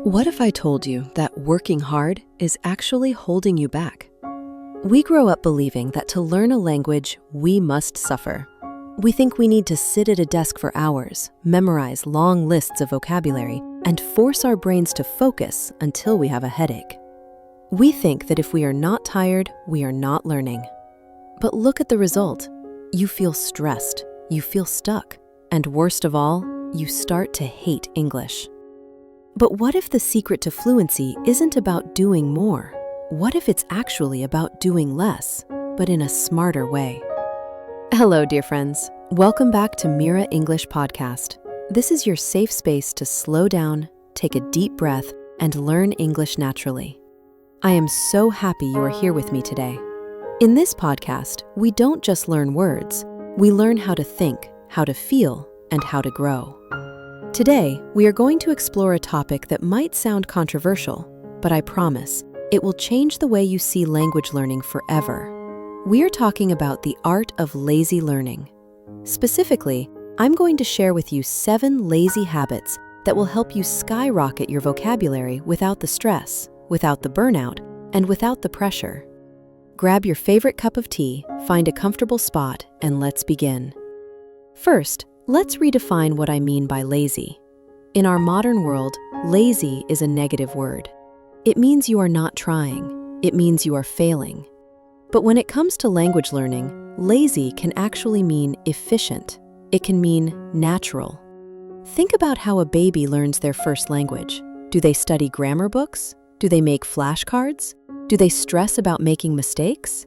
What if I told you that working hard is actually holding you back? We grow up believing that to learn a language, we must suffer. We think we need to sit at a desk for hours, memorize long lists of vocabulary, and force our brains to focus until we have a headache. We think that if we are not tired, we are not learning. But look at the result. You feel stressed, you feel stuck, and worst of all, you start to hate English. But what if the secret to fluency isn't about doing more? What if it's actually about doing less, but in a smarter way? Hello, dear friends. Welcome back to Mira English Podcast. This is your safe space to slow down, take a deep breath, and learn English naturally. I am so happy you are here with me today. In this podcast, we don't just learn words. We learn how to think, how to feel, and how to grow. Today, we are going to explore a topic that might sound controversial, but I promise, it will change the way you see language learning forever. We are talking about the art of lazy learning. Specifically, I'm going to share with you 7 lazy habits that will help you skyrocket your vocabulary without the stress, without the burnout, and without the pressure. Grab your favorite cup of tea, find a comfortable spot, and let's begin. First, let's redefine what I mean by lazy. In our modern world, lazy is a negative word. It means you are not trying. It means you are failing. But when it comes to language learning, lazy can actually mean efficient. It can mean natural. Think about how a baby learns their first language. Do they study grammar books? Do they make flashcards? Do they stress about making mistakes?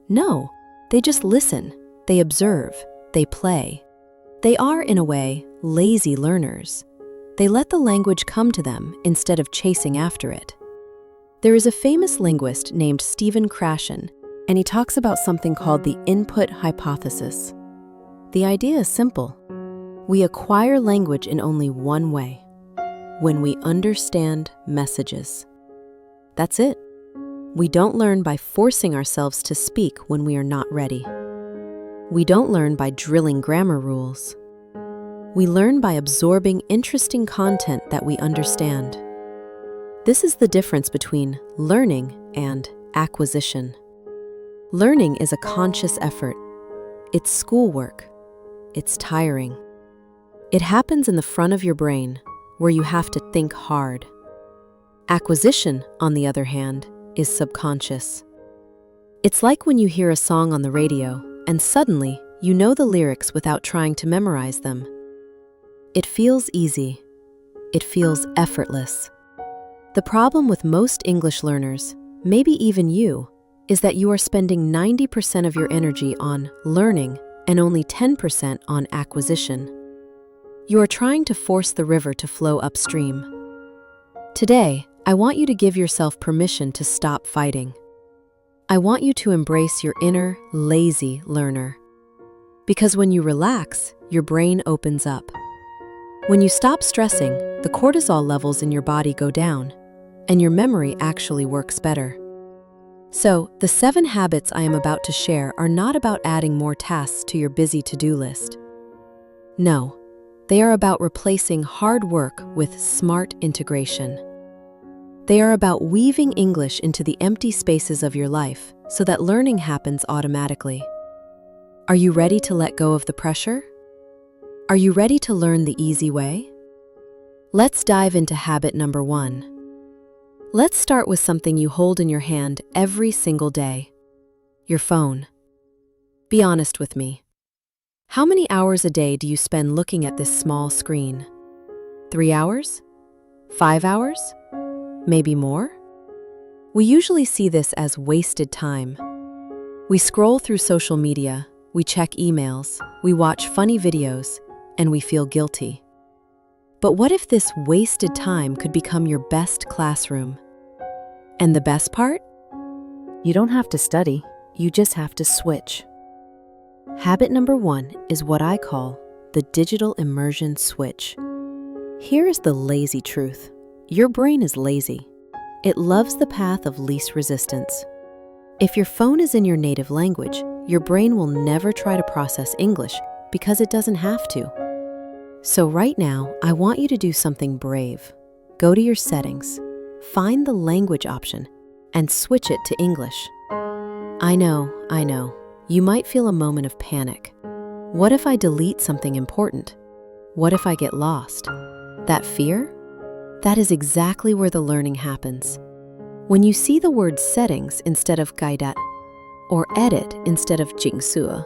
No, they just listen. They observe. They play. They are, in a way, lazy learners. They let the language come to them instead of chasing after it. There is a famous linguist named Stephen Krashen, and he talks about something called the input hypothesis. The idea is simple. We acquire language in only one way: when we understand messages. That's it. We don't learn by forcing ourselves to speak when we are not ready. We don't learn by drilling grammar rules. We learn by absorbing interesting content that we understand. This is the difference between learning and acquisition. Learning is a conscious effort. It's schoolwork. It's tiring. It happens in the front of your brain, where you have to think hard. Acquisition, on the other hand, is subconscious. It's like when you hear a song on the radio, and suddenly, you know the lyrics without trying to memorize them. It feels easy. It feels effortless. The problem with most English learners, maybe even you, is that you are spending 90% of your energy on learning and only 10% on acquisition. You are trying to force the river to flow upstream. Today, I want you to give yourself permission to stop fighting. I want you to embrace your inner, lazy learner. Because when you relax, your brain opens up. When you stop stressing, the cortisol levels in your body go down, and your memory actually works better. So, the 7 habits I am about to share are not about adding more tasks to your busy to-do list. No, they are about replacing hard work with smart integration. They are about weaving English into the empty spaces of your life so that learning happens automatically. Are you ready to let go of the pressure? Are you ready to learn the easy way? Let's dive into habit number 1. Let's start with something you hold in your hand every single day: your phone. Be honest with me. How many hours a day do you spend looking at this small screen? 3 hours? 5 hours? Maybe more? We usually see this as wasted time. We scroll through social media, we check emails, we watch funny videos, and we feel guilty. But what if this wasted time could become your best classroom? And the best part? You don't have to study, you just have to switch. Habit number 1 is what I call the digital immersion switch. Here is the lazy truth. Your brain is lazy. It loves the path of least resistance. If your phone is in your native language, your brain will never try to process English because it doesn't have to. So right now, I want you to do something brave. Go to your settings, find the language option, and switch it to English. I know. You might feel a moment of panic. What if I delete something important? What if I get lost? That fear? That is exactly where the learning happens. When you see the word settings instead of gaidat, or edit instead of jingsuo,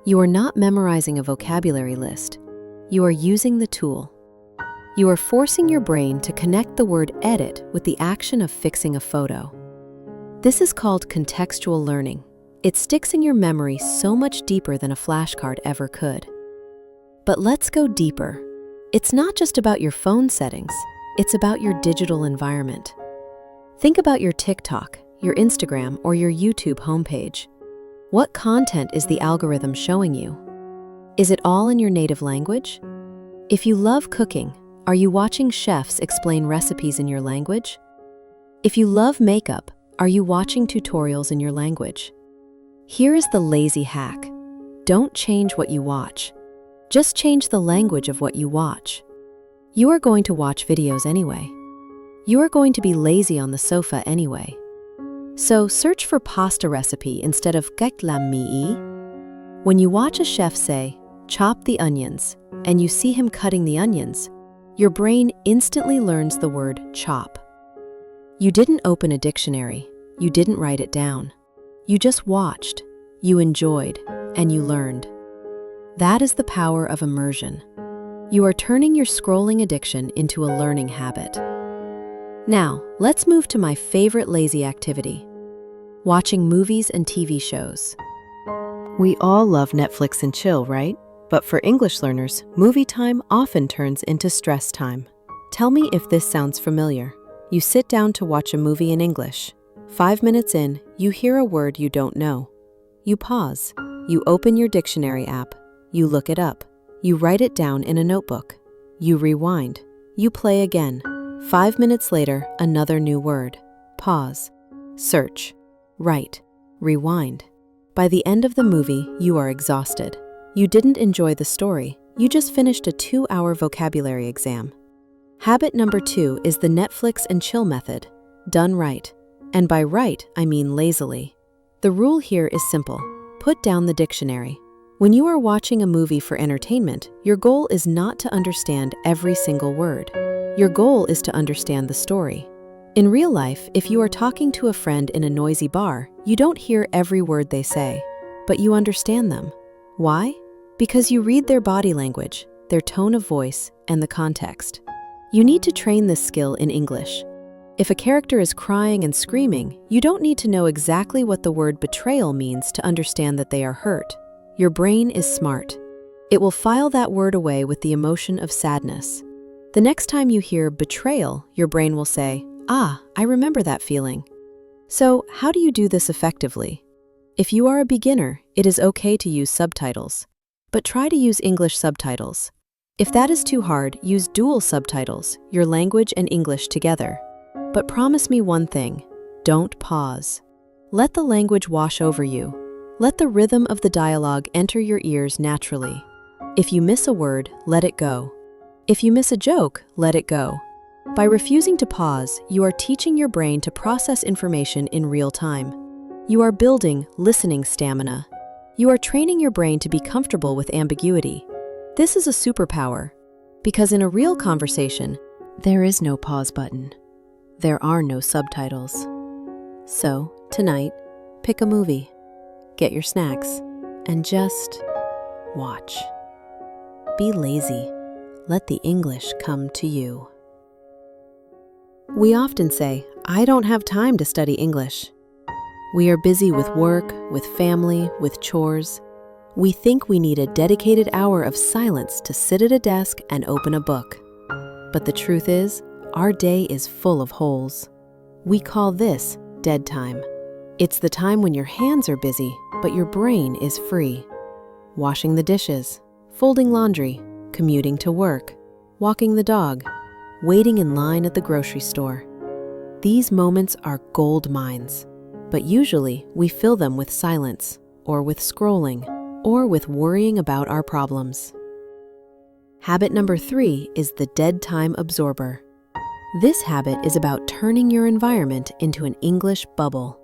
you are not memorizing a vocabulary list. You are using the tool. You are forcing your brain to connect the word edit with the action of fixing a photo. This is called contextual learning. It sticks in your memory so much deeper than a flashcard ever could. But let's go deeper. It's not just about your phone settings, it's about your digital environment. Think about your TikTok, your Instagram, or your YouTube homepage. What content is the algorithm showing you? Is it all in your native language? If you love cooking, are you watching chefs explain recipes in your language? If you love makeup, are you watching tutorials in your language? Here is the lazy hack. Don't change what you watch. Just change the language of what you watch. You are going to watch videos anyway. You are going to be lazy on the sofa anyway. So search for pasta recipe instead of cách làm mì. When you watch a chef say, chop the onions, and you see him cutting the onions, your brain instantly learns the word chop. You didn't open a dictionary. You didn't write it down. You just watched, you enjoyed, and you learned. That is the power of immersion. You are turning your scrolling addiction into a learning habit. Now, let's move to my favorite lazy activity, watching movies and TV shows. We all love Netflix and chill, right? But for English learners, movie time often turns into stress time. Tell me if this sounds familiar. You sit down to watch a movie in English. 5 minutes in, you hear a word you don't know. You pause. You open your dictionary app. You look it up. You write it down in a notebook. You rewind. You play again. 5 minutes later, another new word. Pause. Search. Write. Rewind. By the end of the movie, you are exhausted. You didn't enjoy the story. You just finished a 2-hour vocabulary exam. Habit number 2 is the Netflix and chill method. Done right. And by right, I mean lazily. The rule here is simple. Put down the dictionary. When you are watching a movie for entertainment, your goal is not to understand every single word. Your goal is to understand the story. In real life, if you are talking to a friend in a noisy bar, you don't hear every word they say, but you understand them. Why? Because you read their body language, their tone of voice, and the context. You need to train this skill in English. If a character is crying and screaming, you don't need to know exactly what the word betrayal means to understand that they are hurt. Your brain is smart. It will file that word away with the emotion of sadness. The next time you hear betrayal, your brain will say, "Ah, I remember that feeling." So, how do you do this effectively? If you are a beginner, it is okay to use subtitles, but try to use English subtitles. If that is too hard, use dual subtitles, your language and English together. But promise me one thing, don't pause. Let the language wash over you. Let the rhythm of the dialogue enter your ears naturally. If you miss a word, let it go. If you miss a joke, let it go. By refusing to pause, you are teaching your brain to process information in real time. You are building listening stamina. You are training your brain to be comfortable with ambiguity. This is a superpower, because in a real conversation, there is no pause button. There are no subtitles. So, tonight, pick a movie, get your snacks, and just watch. Be lazy. Let the English come to you. We often say, I don't have time to study English. We are busy with work, with family, with chores. We think we need a dedicated hour of silence to sit at a desk and open a book. But the truth is, our day is full of holes. We call this dead time. It's the time when your hands are busy, but your brain is free. Washing the dishes, folding laundry, commuting to work, walking the dog, waiting in line at the grocery store. These moments are gold mines, but usually we fill them with silence, or with scrolling, or with worrying about our problems. Habit number 3 is the dead time absorber. This habit is about turning your environment into an English bubble.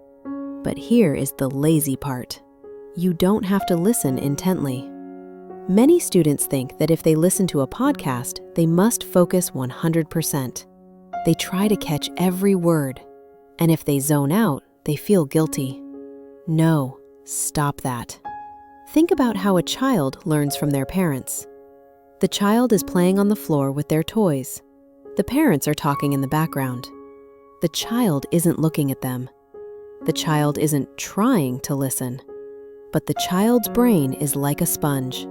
But here is the lazy part. You don't have to listen intently. Many students think that if they listen to a podcast, they must focus 100%. They try to catch every word, and if they zone out, they feel guilty. No, stop that. Think about how a child learns from their parents. The child is playing on the floor with their toys. The parents are talking in the background. The child isn't looking at them. The child isn't trying to listen. But the child's brain is like a sponge.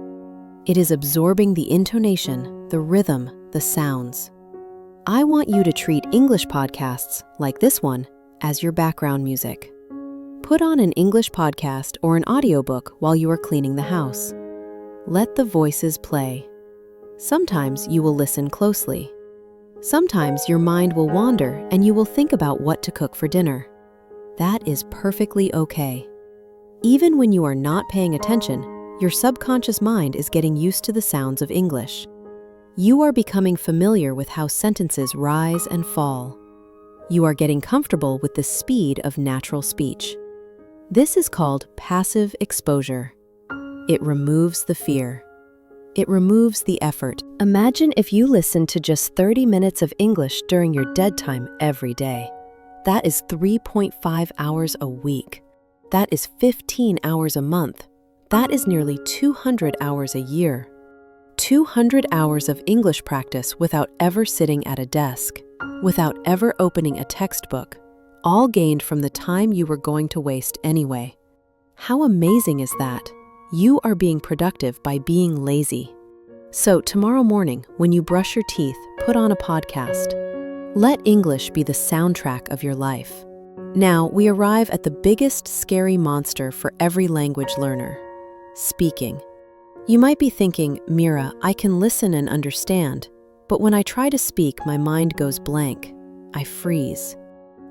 It is absorbing the intonation, the rhythm, the sounds. I want you to treat English podcasts, like this one, as your background music. Put on an English podcast or an audiobook while you are cleaning the house. Let the voices play. Sometimes you will listen closely. Sometimes your mind will wander and you will think about what to cook for dinner. That is perfectly okay. Even when you are not paying attention, your subconscious mind is getting used to the sounds of English. You are becoming familiar with how sentences rise and fall. You are getting comfortable with the speed of natural speech. This is called passive exposure. It removes the fear. It removes the effort. Imagine if you listened to just 30 minutes of English during your dead time every day. That is 3.5 hours a week. That is 15 hours a month. That is nearly 200 hours a year. 200 hours of English practice without ever sitting at a desk, without ever opening a textbook, all gained from the time you were going to waste anyway. How amazing is that? You are being productive by being lazy. So tomorrow morning, when you brush your teeth, put on a podcast. Let English be the soundtrack of your life. Now we arrive at the biggest scary monster for every language learner: speaking. You might be thinking, Mira, I can listen and understand, but when I try to speak, my mind goes blank. I freeze.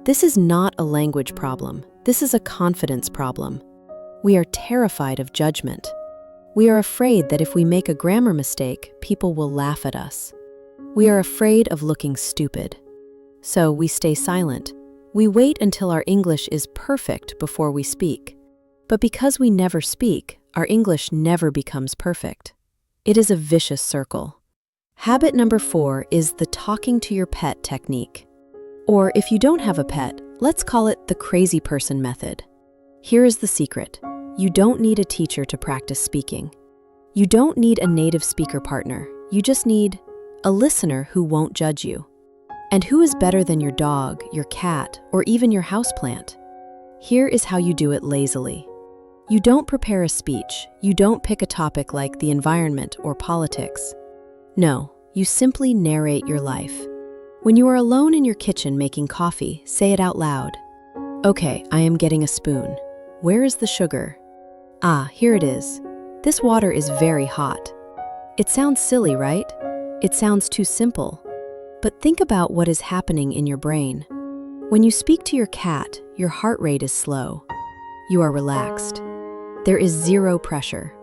This is not a language problem. This is a confidence problem. We are terrified of judgment. We are afraid that if we make a grammar mistake, people will laugh at us. We are afraid of looking stupid. So we stay silent. We wait until our English is perfect before we speak. But because we never speak, our English never becomes perfect. It is a vicious circle. Habit number 4 is the talking to your pet technique. Or if you don't have a pet, let's call it the crazy person method. Here is the secret. You don't need a teacher to practice speaking. You don't need a native speaker partner. You just need a listener who won't judge you. And who is better than your dog, your cat, or even your houseplant? Here is how you do it lazily. You don't prepare a speech. You don't pick a topic like the environment or politics. No, you simply narrate your life. When you are alone in your kitchen making coffee, say it out loud. Okay, I am getting a spoon. Where is the sugar? Ah, here it is. This water is very hot. It sounds silly, right? It sounds too simple. But think about what is happening in your brain. When you speak to your cat, your heart rate is slow. You are relaxed. There is zero pressure.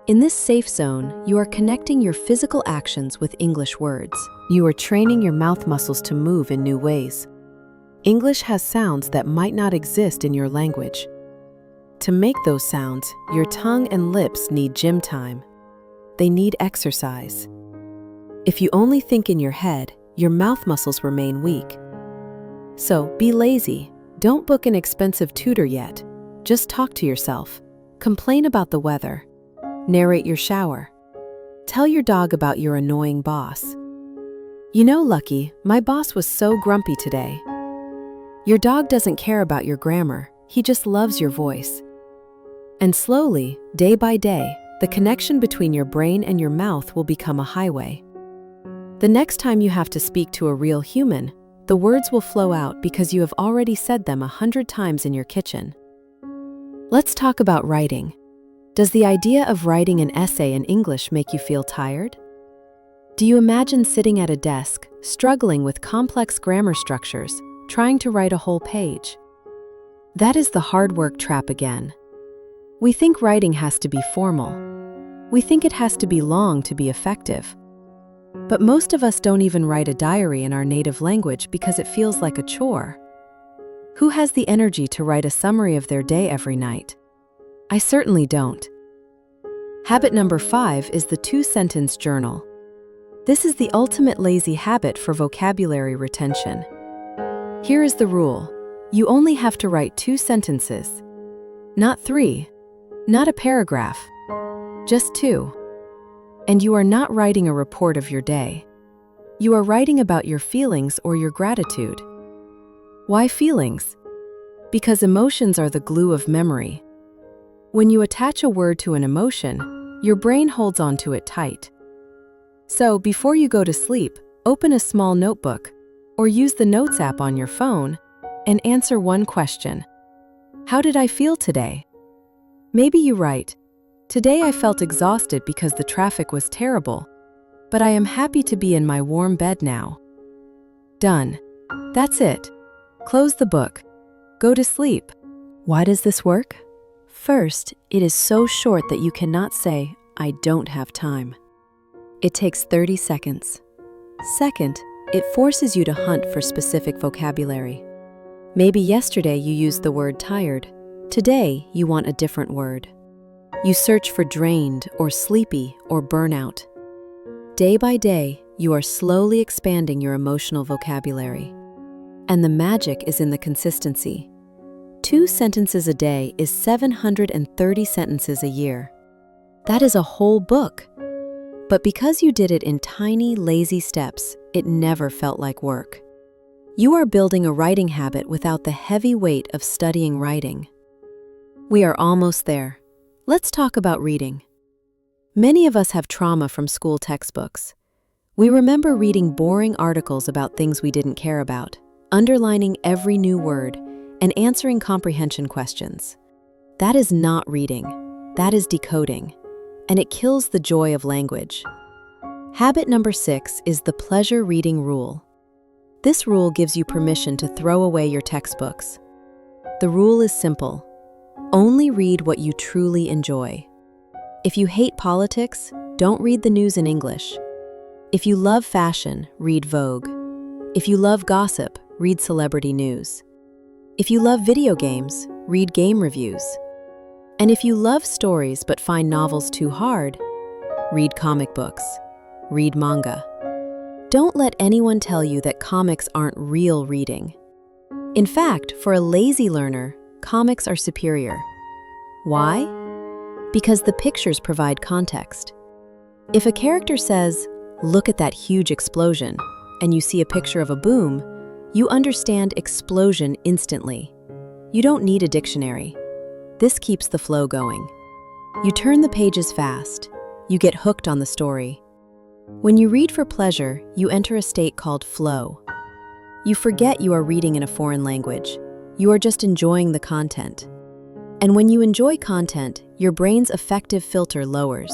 In this safe zone, you are connecting your physical actions with English words. You are training your mouth muscles to move in new ways. English has sounds that might not exist in your language. To make those sounds, your tongue and lips need gym time. They need exercise. If you only think in your head, your mouth muscles remain weak. So be lazy. Don't book an expensive tutor yet. Just talk to yourself. Complain about the weather. Narrate your shower. Tell your dog about your annoying boss. You know, Lucky, my boss was so grumpy today. Your dog doesn't care about your grammar. He just loves your voice. And slowly, day by day, the connection between your brain and your mouth will become a highway. The next time you have to speak to a real human, the words will flow out because you have already said them 100 times in your kitchen. Let's talk about writing. Does the idea of writing an essay in English make you feel tired? Do you imagine sitting at a desk, struggling with complex grammar structures, trying to write a whole page? That is the hard work trap again. We think writing has to be formal. We think it has to be long to be effective. But most of us don't even write a diary in our native language because it feels like a chore. Who has the energy to write a summary of their day every night? I certainly don't. Habit number 5 is the 2-sentence journal. This is the ultimate lazy habit for vocabulary retention. Here is the rule. You only have to write 2 sentences. Not 3. Not a paragraph. Just 2. And you are not writing a report of your day. You are writing about your feelings or your gratitude. Why feelings? Because emotions are the glue of memory. When you attach a word to an emotion, your brain holds onto it tight. So before you go to sleep, open a small notebook or use the Notes app on your phone and answer one question. How did I feel today? Maybe you write, "Today I felt exhausted because the traffic was terrible, but I am happy to be in my warm bed now." Done. That's it. Close the book. Go to sleep. Why does this work? First, it is so short that you cannot say, "I don't have time." It takes 30 seconds. Second, it forces you to hunt for specific vocabulary. Maybe yesterday you used the word tired. Today, you want a different word. You search for drained or sleepy or burnout. Day by day, you are slowly expanding your emotional vocabulary. And the magic is in the consistency. 2 sentences a day is 730 sentences a year. That is a whole book. But because you did it in tiny, lazy steps, it never felt like work. You are building a writing habit without the heavy weight of studying writing. We are almost there. Let's talk about reading. Many of us have trauma from school textbooks. We remember reading boring articles about things we didn't care about, underlining every new word, and answering comprehension questions. That is not reading. That is decoding. And it kills the joy of language. Habit number 6 is the pleasure reading rule. This rule gives you permission to throw away your textbooks. The rule is simple. Only read what you truly enjoy. If you hate politics, don't read the news in English. If you love fashion, read Vogue. If you love gossip, read celebrity news. If you love video games, read game reviews. And if you love stories but find novels too hard, read comic books, read manga. Don't let anyone tell you that comics aren't real reading. In fact, for a lazy learner, comics are superior. Why? Because the pictures provide context. If a character says, "Look at that huge explosion," and you see a picture of a boom, you understand explosion instantly. You don't need a dictionary. This keeps the flow going. You turn the pages fast. You get hooked on the story. When you read for pleasure, you enter a state called flow. You forget you are reading in a foreign language. You are just enjoying the content. And when you enjoy content, your brain's affective filter lowers.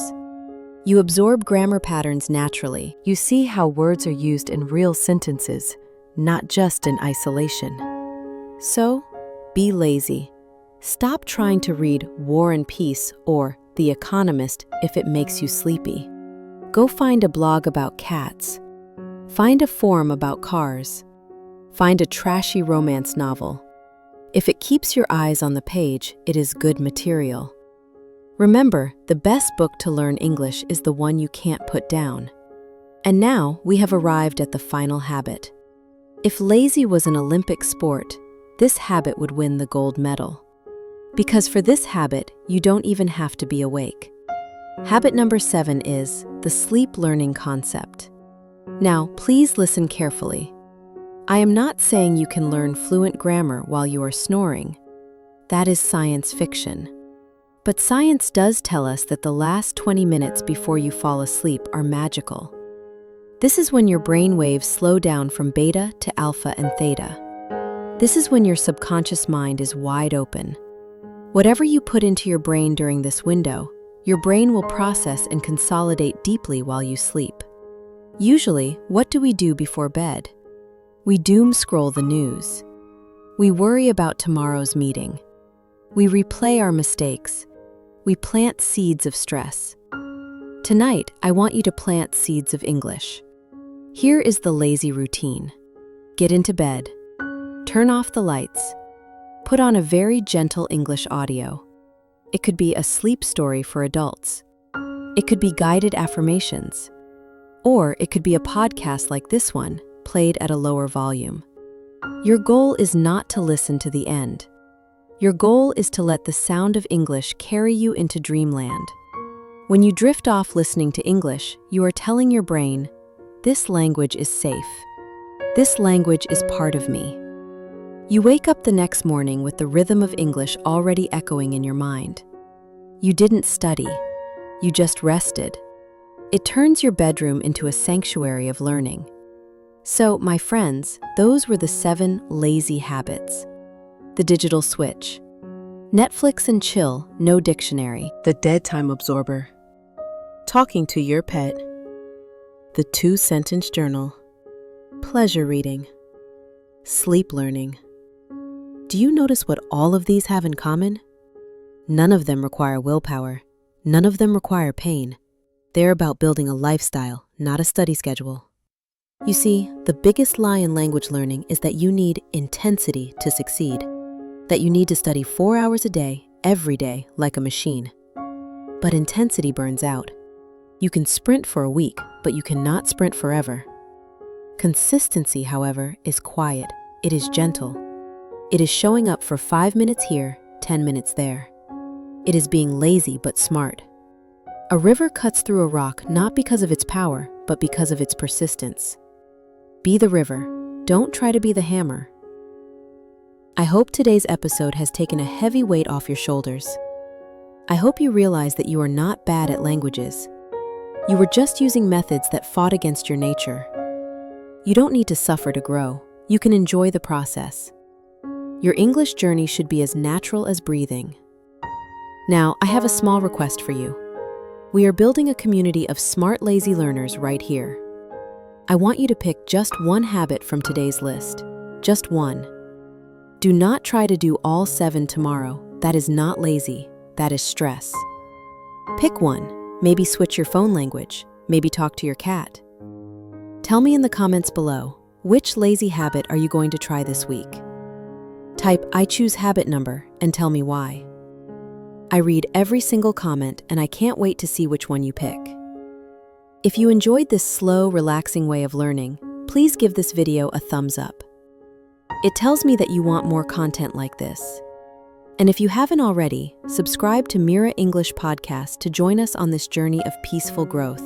You absorb grammar patterns naturally. You see how words are used in real sentences, not just in isolation. So, be lazy. Stop trying to read War and Peace or The Economist if it makes you sleepy. Go find a blog about cats. Find a forum about cars. Find a trashy romance novel. If it keeps your eyes on the page, it is good material. Remember, the best book to learn English is the one you can't put down. And now we have arrived at the final habit. If lazy was an Olympic sport, this habit would win the gold medal. Because for this habit, you don't even have to be awake. Habit number 7 is the sleep learning concept. Now, please listen carefully. I am not saying you can learn fluent grammar while you are snoring. That is science fiction. But science does tell us that the last 20 minutes before you fall asleep are magical. This is when your brain waves slow down from beta to alpha and theta. This is when your subconscious mind is wide open. Whatever you put into your brain during this window, your brain will process and consolidate deeply while you sleep. Usually, what do we do before bed? We doom scroll the news. We worry about tomorrow's meeting. We replay our mistakes. We plant seeds of stress. Tonight, I want you to plant seeds of English. Here is the lazy routine. Get into bed. Turn off the lights. Put on a very gentle English audio. It could be a sleep story for adults. It could be guided affirmations. Or it could be a podcast like this one, played at a lower volume. Your goal is not to listen to the end. Your goal is to let the sound of English carry you into dreamland. When you drift off listening to English, you are telling your brain, "This language is safe. This language is part of me." You wake up the next morning with the rhythm of English already echoing in your mind. You didn't study. You just rested. It turns your bedroom into a sanctuary of learning. So, my friends, those were the 7 lazy habits. The digital switch. Netflix and chill, no dictionary. The dead time absorber. Talking to your pet. The 2-sentence journal. Pleasure reading. Sleep learning. Do you notice what all of these have in common? None of them require willpower. None of them require pain. They're about building a lifestyle, not a study schedule. You see, the biggest lie in language learning is that you need intensity to succeed. That you need to study 4 hours a day, every day, like a machine. But intensity burns out. You can sprint for a week, but you cannot sprint forever. Consistency, however, is quiet. It is gentle. It is showing up for 5 minutes here, 10 minutes there. It is being lazy but smart. A river cuts through a rock not because of its power, but because of its persistence. Be the river. Don't try to be the hammer. I hope today's episode has taken a heavy weight off your shoulders. I hope you realize that you are not bad at languages. You were just using methods that fought against your nature. You don't need to suffer to grow. You can enjoy the process. Your English journey should be as natural as breathing. Now, I have a small request for you. We are building a community of smart, lazy learners right here. I want you to pick just one habit from today's list. Just one. Do not try to do all 7 tomorrow. That is not lazy. That is stress. Pick one. Maybe switch your phone language. Maybe talk to your cat. Tell me in the comments below, which lazy habit are you going to try this week? Type "I choose habit number" and tell me why. I read every single comment and I can't wait to see which one you pick. If you enjoyed this slow, relaxing way of learning, please give this video a thumbs up. It tells me that you want more content like this. And if you haven't already, subscribe to Mira English Podcast to join us on this journey of peaceful growth.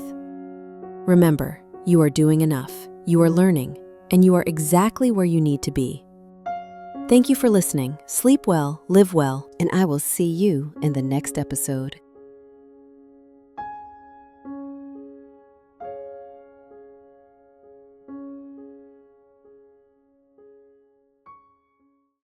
Remember, you are doing enough, you are learning, and you are exactly where you need to be. Thank you for listening. Sleep well, live well, and I will see you in the next episode.